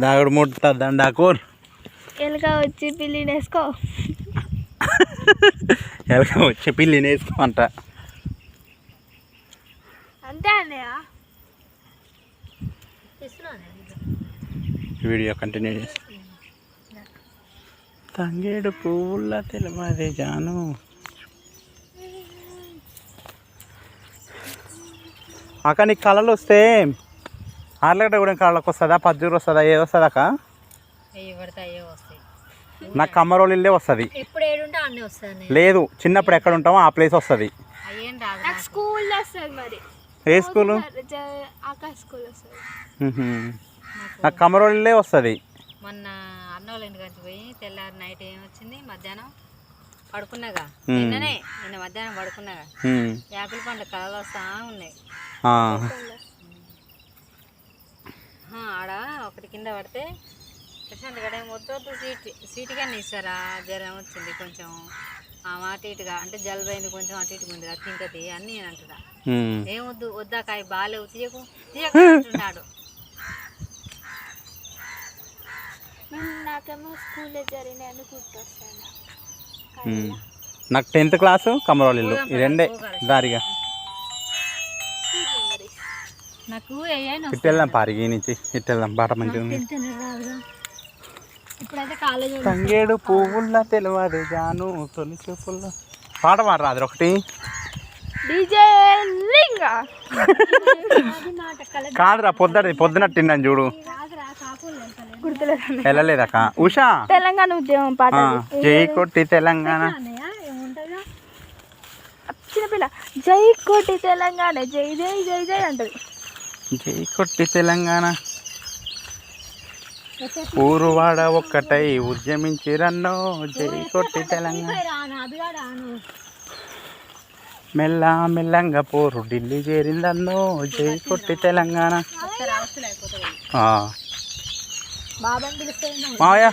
దాగుడు ముట్ట దండాకూర్. ఎలుక వచ్చి పిల్లిని వేసుకో. ఎలుక వచ్చి పిల్లిని వేసుకో అంట. అంతే అన్నయ్య. వీడియో కంటిన్యూ చేసి తంగేడు పువ్వుల తెలమదే జాను. అక్క నీకు కళలు వస్తే ఆర్లగడ్డ కూడా కళ్ళకి వస్తుందా, పజ్జూరు వస్తుందా, ఏది వస్తుంది అక్క? నాకు కమ్మరోలు ఇల్లే వస్తుంది. లేదు, చిన్నప్పుడు ఎక్కడ ఉంటామో ఆ ప్లేస్ వస్తుంది. ఏ స్కూలు? నాకు కమ్మరోలు ఇల్లే వస్తుంది. మొన్న అన్న వాళ్ళ ఇంటికి పోయి తెల్లారి నైట్ ఏమొచ్చింది, మధ్యాహ్నం పడుకున్నాగా. నిన్న మధ్యాహ్నం పడుకున్నాగా, యాపిల్ పండ్ల కళలు వస్తా ఉన్నాయి. ఆడ ఒకటి కింద పడితే ప్రశాంత్ గడ వద్దు సీటు కానీ ఇస్తారా, జ్వరం వచ్చింది కొంచెం అటు ఇటుగా, అంటే జలుబు అయింది కొంచెం అటు ఇటుగా ఉంది, అది తింటది అని నేను అంటున్నా. ఏమొద్దు వద్దాక బాగాలేవు తీయకు తీయకు అంటున్నాడు. నాకేమో స్కూల్లో జరిగినాయని గుర్తొస్తాను. నాకు 10th క్లాసు కమ్మరోలు ఇల్లు, ఈ రెండే దారిగా. నాకు ఇటు వెళ్దాం, పారికి నుంచి ఇటు వెళ్దాం, బాట మంచిగా ఉంది. ఇప్పుడైతే కాలేజ్ తంగేడు పువ్వుల తెలియదు జాను తొలి చూపుల్లో. పాట పాడరాదు ఒకటి. కాదురా, పొద్దున తిన్నాను చూడు. వెళ్ళలేదక్క ఉషా. తెలంగాణ ఉద్యమం పాట. జై కొట్టి తెలంగాణ. చిన్నపిల్ల జై కొట్టి తెలంగాణ, జై జై జై జై అంటది. జై కొట్టి తెలంగాణ ఊరువాడ ఒక్కటై ఉద్యమించిరన్నో, జై కొట్టి తెలంగాణ. మెల్ల మెల్లంగా పోరు ఢిల్లీ చేరిందన్నో, జై కొట్టి తెలంగాణ. మావయ్య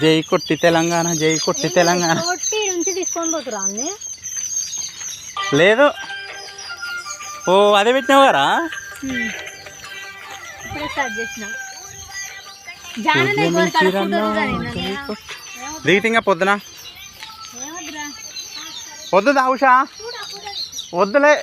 జై కొట్టి తెలంగాణ, జై కొట్టి తెలంగాణ. తీసుకొని పోతురా లేదు, ఓ అదే పెట్టినావు కదా. దిగితే పొద్దున వద్దు ఉషా, వద్దులే.